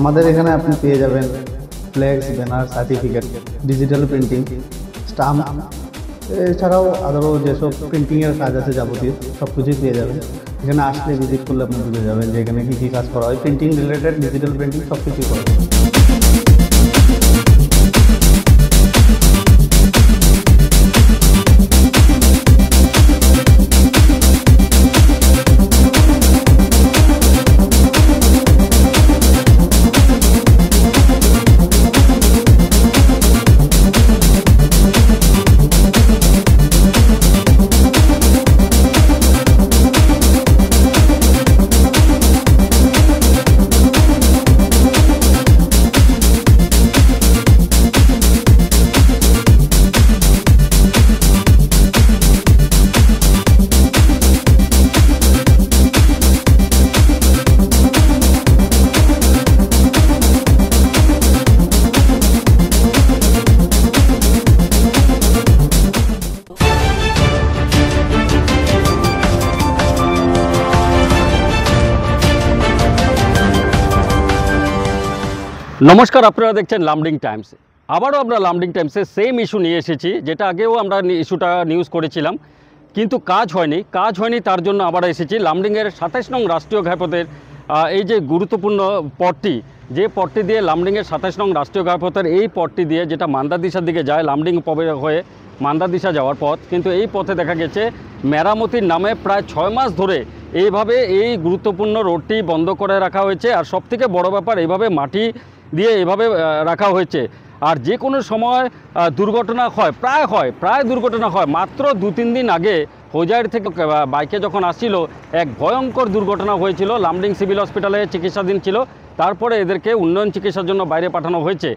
আমাদের এখানে আপনি পেয়ে যাবেন flex, banner, certificate, digital printing, stamp, এছাড়াও আরও যেসব প্রিন্টিংয়ের কাজ আছে যাবতীয় সব কিছুই পেয়ে যাবেন। এখানে আসলে ভিজিট করলে আপনি বুঝে যাবেন যে এখানে কী কী কাজ করা হয়, প্রিন্টিং রিলেটেড, ডিজিটাল প্রিন্টিং সব কিছুই করা হয়। নমস্কার, আপনারা দেখছেন লামডিং টাইমস। আবারও আমরা লামডিং টাইমসে সেম ইস্যু নিয়ে এসেছি, যেটা আগেও আমরা ইস্যুটা নিউজ করেছিলাম, কিন্তু কাজ হয়নি। তার জন্য আবার এসেছি লামডিংয়ের 27 নং রাষ্ট্রীয় ঘাইপথের এই যে গুরুত্বপূর্ণ পথটি, যে পথটি দিয়ে লামডিংয়ের 27 নং রাষ্ট্রীয় ঘাইপথের এই পথটি দিয়ে যেটা মান্দাদিশার দিকে যায়, লামডিং হয়ে মান্দাদিশা যাওয়ার পথ, কিন্তু এই পথে দেখা গেছে মেরামতির নামে প্রায় 6 মাস ধরে এইভাবে এই গুরুত্বপূর্ণ রোডটি বন্ধ করে রাখা হয়েছে। আর সবথেকে বড় ব্যাপার, এইভাবে মাটি দিয়ে এভাবে রাখা হয়েছে। আর যে কোনো সময় দুর্ঘটনা প্রায় দুর্ঘটনা হয়। মাত্র 2-3 দিন আগে হোজাইর থেকে বাইকে যখন আসছিল, এক ভয়ঙ্কর দুর্ঘটনা হয়েছিল। লামডিং সিভিল হসপিটালে চিকিৎসাধীন ছিল, তারপরে এদেরকে উন্নয়ন চিকিৎসার জন্য বাইরে পাঠানো হয়েছে।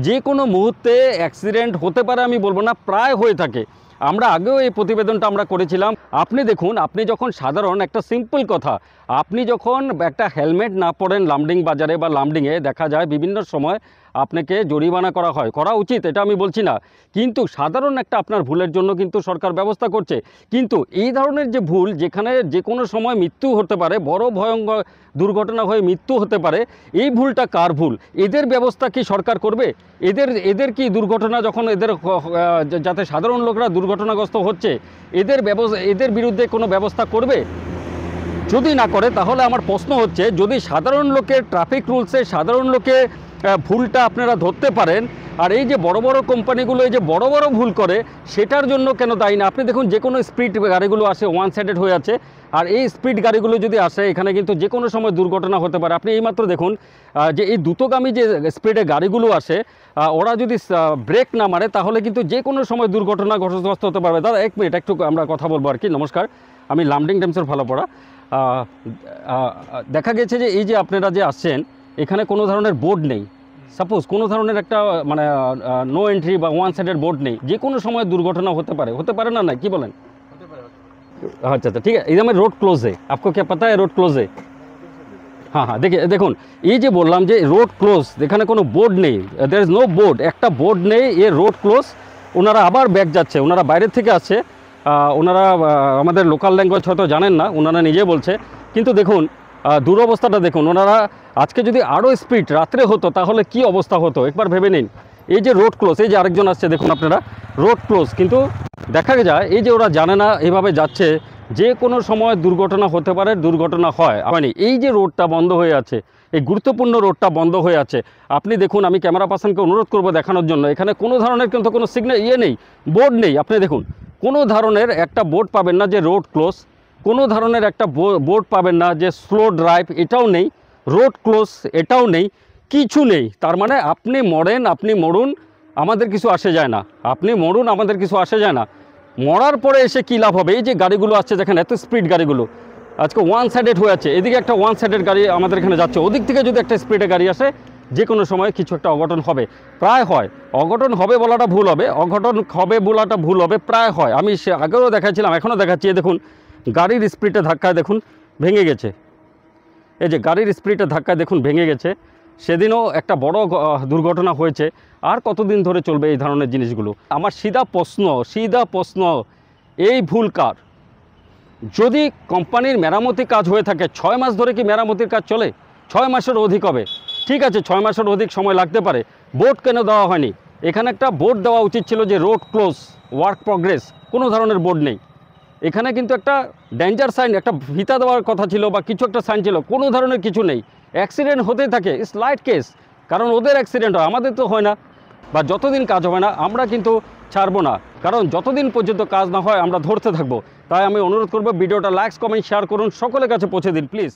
যে কোনো মুহূর্তে অ্যাক্সিডেন্ট হতে পারে, আমি বলবো না, প্রায় হয়ে থাকে। আমরা আগেও এই প্রতিবেদনটা আমরা করেছিলাম। আপনি দেখুন, আপনি যখন সাধারণ একটা সিম্পল কথা, আপনি যখন একটা হেলমেট না পরেন লামডিং বাজারে বা লামডিংয়ে, দেখা যায় বিভিন্ন সময় আপনাকে জরিমানা করা উচিত, এটা আমি বলছি না, কিন্তু সাধারণ একটা আপনার ভুলের জন্য কিন্তু সরকার ব্যবস্থা করছে। কিন্তু এই ধরনের যে ভুল, যেখানে যে কোনো সময় মৃত্যু হতে পারে, বড় ভয়ঙ্কর দুর্ঘটনা হয়ে মৃত্যু হতে পারে, এই ভুলটা কার ভুল? এদের ব্যবস্থা কি সরকার করবে? এদের কি দুর্ঘটনা যখন যাতে সাধারণ লোকরা দুর্ঘটনাগ্রস্ত হচ্ছে, এদের বিরুদ্ধে কোনো ব্যবস্থা করবে? যদি না করে, তাহলে আমার প্রশ্ন হচ্ছে, যদি সাধারণ লোকের ট্রাফিক রুলসে সাধারণ লোকে ভুলটা আপনারা ধরতে পারেন, আর এই যে বড় বড় কোম্পানিগুলো এই যে বড় ভুল করে, সেটার জন্য কেন দায়ী না? আপনি দেখুন, যে কোনো স্পিড গাড়িগুলো আসে, ওয়ান সাইডেড হয়ে আছে, আর এই স্পিড গাড়িগুলো যদি আসে, এখানে কিন্তু যে কোনো সময় দুর্ঘটনা হতে পারে। আপনি এইমাত্র দেখুন যে এই দ্রুতগামী যে স্পিডে গাড়িগুলো আসে, ওরা যদি ব্রেক না মারে, তাহলে কিন্তু যে কোনো সময় দুর্ঘটনাগ্রস্ত হতে পারবে। দাদা, 1 মিনিট, একটু আমরা কথা বলবো আর কি। নমস্কার, আমি লামডিং টাইমসের ভালো পড়া। দেখা গেছে যে এই যে আপনারা যে আসছেন, এখানে কোনো ধরনের বোর্ড নেই। সাপোজ কোনো ধরনের একটা মানে নো এন্ট্রি বা ওয়ান সাইডেড বোর্ড নেই, যে কোনো সময় দুর্ঘটনা হতে পারে না? কি বলেন? আচ্ছা, ঠিক আছে। এই रोड क्लोज है, आपको क्या पता है रोड क्लोज है? হ্যাঁ, দেখুন, এই যে বললাম যে রোড ক্লোজ, এখানে কোনো বোর্ড নেই, দেয়ার ইজ নো বোর্ড, একটা বোর্ড নেই, এ রোড ক্লোজ। ওনারা আবার ব্যাক যাচ্ছে, ওনারা বাইরের থেকে আসছে, ওনারা আমাদের লোকাল ল্যাঙ্গুয়েজ হয়তো জানেন না, ওনারা নিজে বলছে। কিন্তু দেখুন দুরবস্থাটা দেখুন, ওনারা আজকে যদি আরও স্পিড রাত্রে হতো, তাহলে কি অবস্থা হতো একবার ভেবে নিন। এই যে রোড ক্লোজ, এই যে আরেকজন আসছে, দেখুন আপনারা, রোড ক্লোজ, কিন্তু দেখা যায় এই যে ওরা জানে না, এভাবে যাচ্ছে, যে কোনো সময় দুর্ঘটনা হতে পারে, দুর্ঘটনা হয়নি। এই যে রোডটা বন্ধ হয়ে আছে, এই গুরুত্বপূর্ণ রোডটা বন্ধ হয়ে আছে, আপনি দেখুন, আমি ক্যামেরা পার্সনকে অনুরোধ করবো দেখানোর জন্য, এখানে কোনো ধরনের কিন্তু কোনো সিগন্যাল নেই, বোর্ড নেই। আপনি দেখুন, কোনো ধরনের একটা বোর্ড পাবেন না যে রোড ক্লোজ, কোনো ধরনের একটা বোর্ড পাবেন না যে স্লো ড্রাইভ, এটাও নেই, রোড ক্লোজ এটাও নেই, কিছু নেই। তার মানে আপনি মরুন, আমাদের কিছু আসে যায় না, আপনি মরুন, আমাদের কিছু আসে যায় না। মরার পরে এসে কী লাভ হবে? এই যে গাড়িগুলো আসছে, দেখেন এত স্পিড গাড়িগুলো, আজকে ওয়ান সাইডেড হয়ে আছে, এদিকে একটা ওয়ান সাইডেড গাড়ি আমাদের এখানে যাচ্ছে, ওদিক থেকে যদি একটা স্পিডে গাড়ি আসে, যে কোনো সময় কিছু একটা অঘটন হবে, প্রায় হয়। অঘটন হবে বলাটা ভুল হবে, প্রায় হয়। আমি আগেও দেখাচ্ছিলাম, এখনও দেখাচ্ছি। দেখুন, গাড়ির স্পিডে ধাক্কায় দেখুন ভেঙে গেছে, এই যে গাড়ির স্পিডে ধাক্কায় দেখুন ভেঙে গেছে। সেদিনও একটা বড় দুর্ঘটনা হয়েছে। আর কতদিন ধরে চলবে এই ধরনের জিনিসগুলো? আমার সিধা প্রশ্ন, এই ভুল কার? যদি কোম্পানির মেরামতি কাজ হয়ে থাকে, 6 মাস ধরে কি মেরামতির কাজ চলে? 6 মাসের অধিক হবে। ঠিক আছে 6 মাসের অধিক সময় লাগতে পারে, বোর্ড কেন দেওয়া হয়নি? এখানে একটা বোর্ড দেওয়া উচিত ছিল যে রোড ক্লোজ, ওয়ার্ক প্রগ্রেস, কোনো ধরনের বোর্ড নেই। এখানে কিন্তু একটা ডেঞ্জার সাইন, একটা ফিতা দেওয়ার কথা ছিল বা কিছু একটা সাইন ছিল, কোনো ধরনের কিছু নেই। অ্যাক্সিডেন্ট হতে থাকে, স্লাইট কেস, কারণ ওদের অ্যাক্সিডেন্ট হয়, আমাদের তো হয় না। বা যতদিন কাজ হবে না আমরা কিন্তু ছাড়বো না, কারণ যতদিন পর্যন্ত কাজ না হয় আমরা ধরতে থাকবো। তাই আমি অনুরোধ করবো ভিডিওটা লাইক, কমেন্ট, শেয়ার করুন, সকলের কাছে পৌঁছে দিন প্লিজ।